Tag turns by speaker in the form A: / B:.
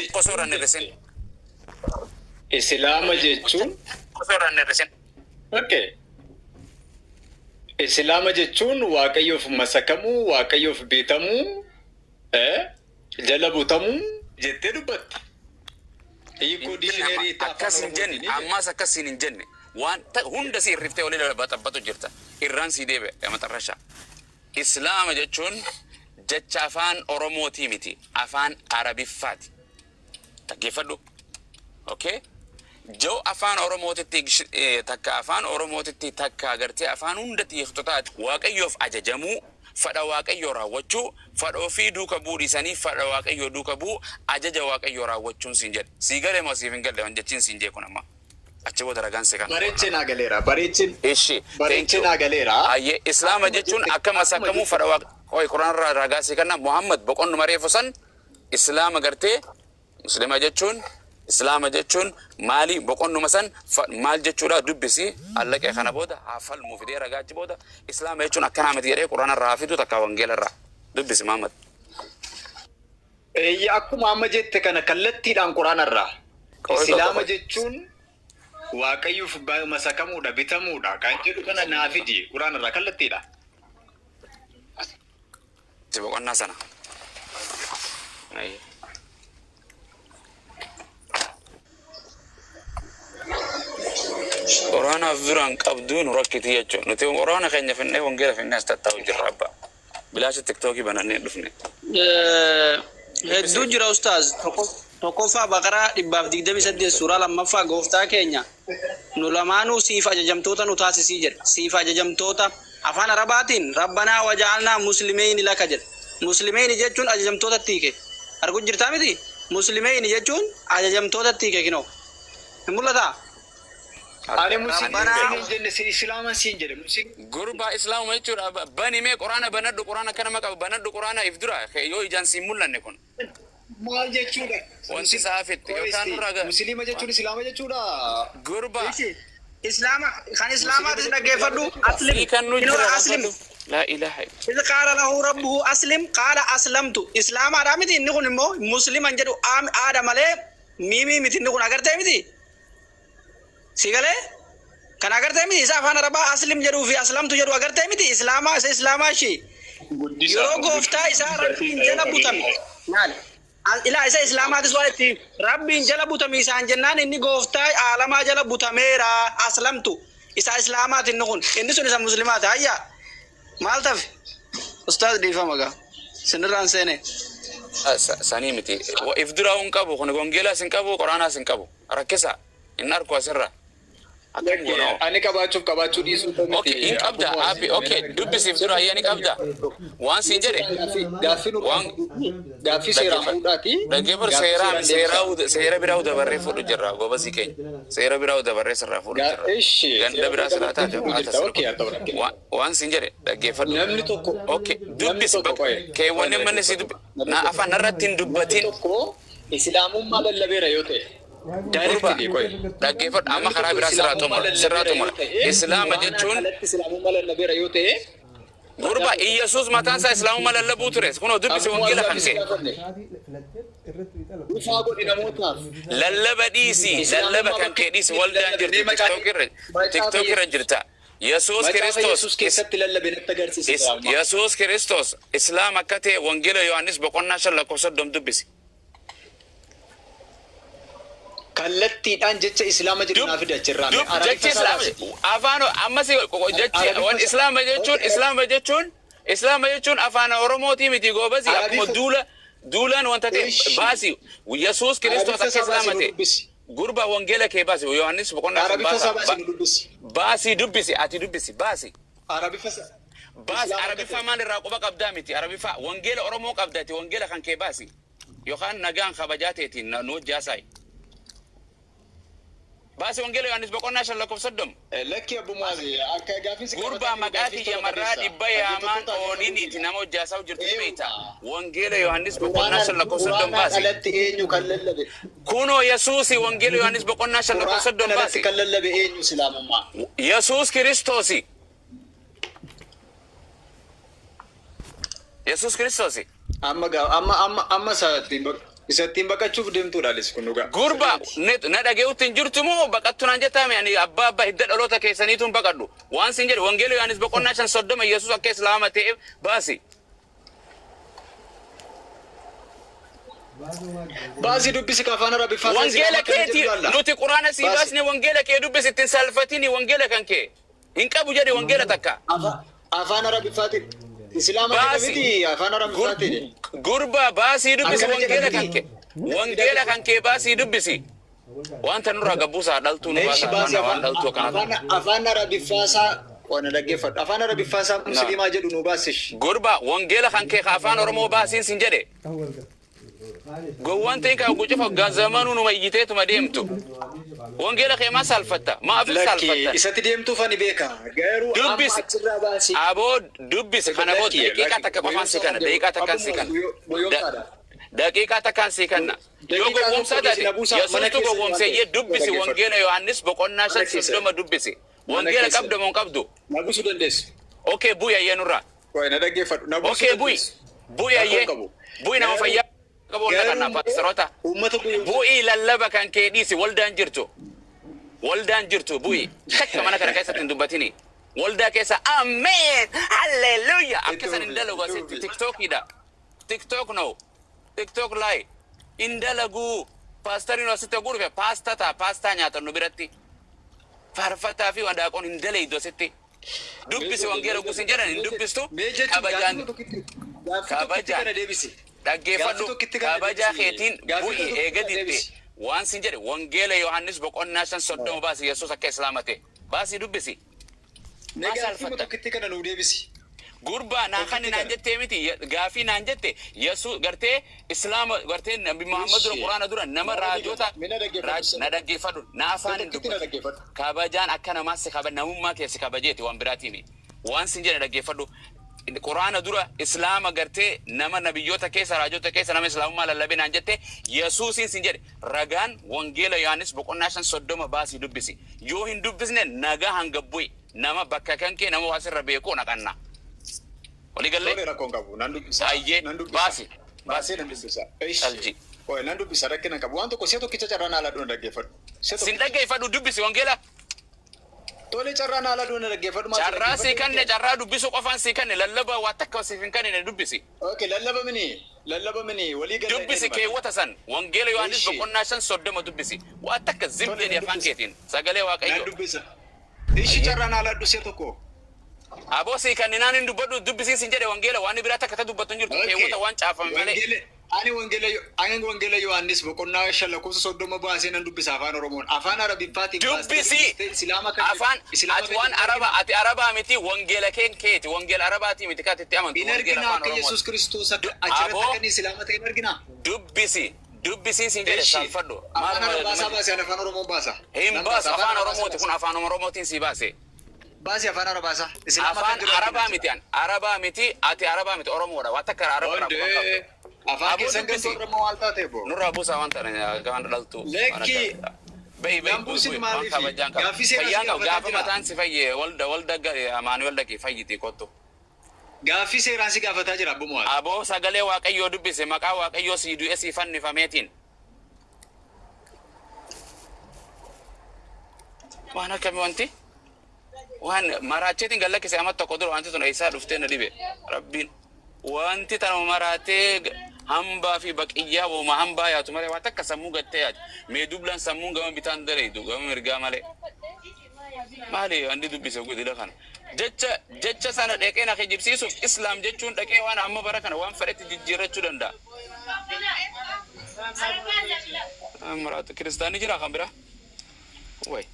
A: قصورا الرسن
B: إسلام جتون
A: قصورا الرسن
B: أوكي إسلام جتون واقعي في مسكمو واقعي في بيتمو جلبو تمو جتلو بات يكو ديشنري
A: أكاسين جن أما سكاسين جن وان هند سير رفتة ولا باتو جرتا إيران سيدي يا مترشا إسلام جتون جتش أفان أوروموتي متي أفان عربي فات تكيفدو أوكي جو أفان أوروموتي تكا أفان أوروموتي تكا غرتي أفان هندتي يختطات واقعيوف أججمو فدا واقعيو راوچو فدا في دوكا بودي ساني فدا واقعيو دوكا بو أججا واقعيو راوچون سينجل سيغالي ما سيفنگل دون جتين سينجي كونما أچبو درغان سيكان
B: بريچن آگليرا بريچن
A: إيشي
B: بريچن آگليرا
A: أيه إسلام جتون أكا مساكمو فدا واقع قرآن راغا سيكان محمد بقون مريفسن إسلام غرتي مسلم جتون إسلام جتون مالي بقون نمسن مال جتورا دبسي الله كي خنا بودا حفل مفيدي رجعت بودا إسلام جتون أكنا مديره قرآن الرافيدو تكاونجيل الرا دبسي محمد
B: يا أكو محمد جت كنا كلتي دان قرآن الرا إسلام جتون واقعي في بعض مساكمو دا بيتمو دا كان جدو كنا نافدي قرآن الرا كلتي دا
A: تبقون ناسنا أي قرآن أفضلان قبضون ركتي يجون نتيم قرآن خيني في النهي ونقل في الناس تتاو جرابا بلاش التيك توكي بناني دفني
C: هدو جرا أستاذ توقفا بقرة إباف ديكدمي سدي السورة لما فا قوفتا كينيا نلمانو سيفا ججمتوتا نتاسي سيجر سيفا ججمتوتا أفان رباتين ربنا وجعلنا مسلمين لك جل مسلمين جتون أججمتوتا تيكي أرغو جرتامي دي مسلمين جتون أججمتوتا تيكي كنو همولا تا
B: أنا مسلم جن إسلام سينجر مسلم
A: غربا إسلام ما يجور بني مي قرآن بند قرآن كنا ما بند قرآن إفدرا يو يجان سيمولا نكون
B: مال جتشودا
A: وانسي سافت يوكان راجع
B: مسلم جتشود إسلام جتشودا
A: غربا
C: إسلام خان إسلام هذا سنا كيفدو أسلم
A: كانوا
C: أسلم
A: لا إله
C: إذا قال له ربه أسلم قال أسلمت إسلام هذا متى نقول مو مسلم أنجدو آدم عليه ميمي متى نقول أقدر تعمل سيغله كان اگر تمي صافان ربا اسلم جرو في اسلمت جرو اگر تمي اسلاما شي يرو غفتا اسا ربي جل بوتم نال الى اسا اسلاما دسوالتي ربي جل بوتم سان جنان اني غفتا عالم جل بوتميرا اسلمت اسا اسلامات نكون اني سن مسلمات هيا مالتف استاذ ديفا مغا سنران سنه
A: سانيمتي وافدراون كابو كونغيلا سنكابو قرانا سنكابو ركسا النار كواسرا
B: أنا كباتشو دي سوتو
A: أوكي إنك أبدا أبي أوكي دبس يفدرا هي إنك أبدا وان سينجري
B: دافي سيرام داتي
A: دكيبر سيرا براو دبر فود جرا غوبا سيكين سيرا براو دبر سرا فود جرا غندا برا سراتا وان سينجري دكيفر
B: نمني توكو
A: أوكي دبس كي واني من سيدب نا أفا نرتين دبتين
B: إسلام ما للبيرة يوتي دايركتلي كوي
A: دكيفر أما خراب برا سراتو مال إسلام جتون
B: إسلام ما للبيرة يوتي
A: غربا يسوس ما تنسى إسلام ما للبوترس كونو دبس وانجيلا خمسة للبا ديسي للبا كان كديس والدان جرت تيك توك رجرتا يسوس كريستوس إسلام أكتة وانجيلا يوحنس بقولنا شل كوسد دم دبسي
B: كلتي دان جتة إسلام جرنا في دجران
A: جتة إسلام أفانو أما سي جتة وان إسلام جتون أفانو أوروموتي متي غوبزي أكمل دولا وانت باسي ويسوس كريستوس إسلامته غربا وانجيلا كي باسي ويوحنس بقولنا باسي دبسي أتي دبسي باسي عربي فمان الرقبة قبدامتي عربي فا وانجيلا أورومو قبداتي وانجيلا كان كي باسي يوخان نجان خبجاتي نوت جاساي بس وانجيلو يعني بقولنا شل لكم صدم
B: لك يا ابو مازي اكا
A: غربا مغاتي يا مراد يبيا مان اونيني تنامو جاساو جرت بيتا وانجيلو يوحنس بقولنا شل لكم صدم بس
B: قالت اينو كلل
A: كونو يسوسي وانجيلو يوحنس بقولنا شل لكم صدم بس
B: كلل باينو سلام ما
A: يسوس كريستوسي يسوس كريستوسي
B: اما ساتي Isattiin baqachuuf deemtuudhaanis kun dhugaa.
A: Gurba na dhaga'utti hin jirtu moo baqattu naan jettame ani abbaa hidda dhaloota keessaniituun baqadhu. Waan sin jedhe wangeela Yohaanis boqonnaa 5:30 Yesuus akka islaama ta'eef baasi.
B: Baasii dubbisi ka afaan Arabii faasaa.
A: Wangeela keeti nuti quraana si baasne wangeela kee dubbisi ittiin salfatini wangeela kan kee. Hin qabu jedhe wangeela takka.
B: Afaan Arabii faatiin. Islaama kamiti afaan Arabii faatiin.
A: Gurba baasii dubbisi wangeela kan kee. Wangeela kan kee baasii dubbisi. Wanta nurraa gabbuusaa dhaltuu nu baasaa waan dhaltuu kanatu.
B: Afaan Arabii faasaa waan dhaggeeffadhu. Afaan Arabii faasaa musliimaa jedhu nu baasish.
A: Gurba wangeela kan kee afaan Oromoo baasiin sin jedhe. Gowwan ta'in kan gucufa gazamanu nu mayyiteetuma deemtu. Wangeela kee maa salfatta? Maaf salfatta?
B: Isatti deemtuuf ani beeka. Garuu amma achirraa baasii.
A: Aboo dubbisi kana booda daqiiqaa takka qofaan si kana daqiiqaa takkaan si kana. Daqiiqaa takkaan si kana. Yoo gowwomsaa taate Yesuustu gowwomseeyyee dubbisi wangeela Yohaannis boqonnaa 5:30 dubbisi. Wangeela qabda moo qabdu?
B: Nabusuu dandeessu.
A: Okay bu'i ayyee nurraa.
B: Wayi na dhaggeeffadhu.
A: Okay bu'i ayyee. Bu'i nama fayyaa. Qaboonna kana paastorota. Bu'i lallaba kan kee dhiisi waldaan jirtu. Waldaan jirtu bu'i. Takka mana kana keessatti hin dubbatini. Waldaa keessa ameen halleluuyaa akkasan hin dalagu asitti tiktookidha. Tiktook no. Tiktook laay. Hin dalagu. Paastariin asitti oguu dhufe paastaa nyaatan nu biratti. Faarfataa fi wandaaqoon hin dalaydu asitti. Dubbisi wangeela guusin jedhan hin dubbistu. Kabajaan. Dhaggeeffadhu kabajaa keetiin bu'i eegaditti waan sin jedhe wangeela Yohaannis boqonnaa 5:30 baasi Yesuus akka islaama ta'e baasii dubbisi.
B: Negaatii tokkitti kana nuu deebisi.
A: Gurbaa naa kan naan jettee miti gaafii naan jette Yesuus gartee islaama gartee Nabi Muhammad dura Quraana dura nama raajota na dhaggeeffadhu na afaan hin dubbatu. Kabajaan akka namaas namummaa keessi kabajeeti waan biraatiin waan sin jedhe dhaggeeffadhu. Quraana dura islaama gartee nama nabiyyoota keessa raajota keessa nama islaamummaa lallabee naan jette Yesuusin sin jedhe ragaan wangeela Yohaannis boqonnaa 5:30 baasii dubbisi. Yoo hin dubbisne nagaa hanga bu'i nama bakka kan kee nama waasirra beekuu naqanna. Walii gallee?
B: Tolee rakkoon qabu nan dubbisa.
A: Ayyee baasi.
B: Baasii nan dubbisa.
A: Alji.
B: Oye nan dubbisa rakkina qabu waan tokko si'a tokkicha carraan haala dhuun dhaggeeffadhu.
A: Sin dhaggeeffadhu dubbisi wangeela.
B: Tolee carraan haala dhuun dhaggeeffadhu.
A: Carraa si kanne carraa dubbisu qofaan si kanne lallaba waa takka siif hin kanne dubbisi.
B: Okay lallaba mini walii gallee.
A: Dubbisi keewwata san wangeela Yohaannis boqonnaa 5:30 dubbisi. Waa takka zimdee afaan keetiin sagalee waaqayyo.
B: Nan dubbisa. Ishi carraan haala dhuun si'a tokko.
A: Aboo si kanne naan hin dubbadhu dubbisi sin jedhe wangeela waan biraa takka dubbatu hin jirtu keewwata waan caafame malee. Ani wangeela Yohaannis boqonnaa 5:30 baasee nan dubbisa afaan Oromoon. Afaan Arabiffaatiin dubbisi. Afaan ati waan ati Arabaa miti wangeela keeti wangeela Arabaati miti kaatitti amantu
B: wangeela afaan Oromoon. Yesuus Kiristoos achirratti akka islaama ta'e argina. Dubbisi sin jedhe salfadhu. Afaan Arabaa baasee afaan Oromoon baasa.
A: Hin baas afaan Oromooti kun afaan Oromootiin si baase.
B: Baasi afaan Arabaa baasa.
A: Afaan Arabaa miti ati Arabaa miti Oromoodha. Waa takka Arabaa qabu.
B: Afaan keessan kan Oromoo waal taate boo.
A: Nurraa buusaa waan ta'an gaan dhaltu.
B: Lekki. Lambuusin maaliif?
A: Fayyaan qabu gaafa mataan si fayyee walda Amaanuel dhaqee fayyitee kottu.
B: Gaaffii seeraan si gaafataa jira abbo Muwaal.
A: Aboo sagalee waaqayyoo dubbise maqaa waaqayyoo si du'e si fannifameetiin. Waan akkamii wanti? Waan maraacheetiin gallakkise amma tokko dura wanti sun eessaa dhuftee na dhibe rabbiin. Wanti tanuma maraatee hambaa fi baqiyyaa wooma hambaa yaatu malee waan takka sammuu gattee yaatu. Mee dublan sammuun gama bitaan dareedu gama mirgaa malee. Maali andi dubbise gudila kana. Jecha sana dhaqee na kijibsiisuuf islaam jechuun dhaqee waan amma bara kana waan fedhetti jijjiirrachuu danda'a. Maraatu kiristaanii jira kan bira? Way.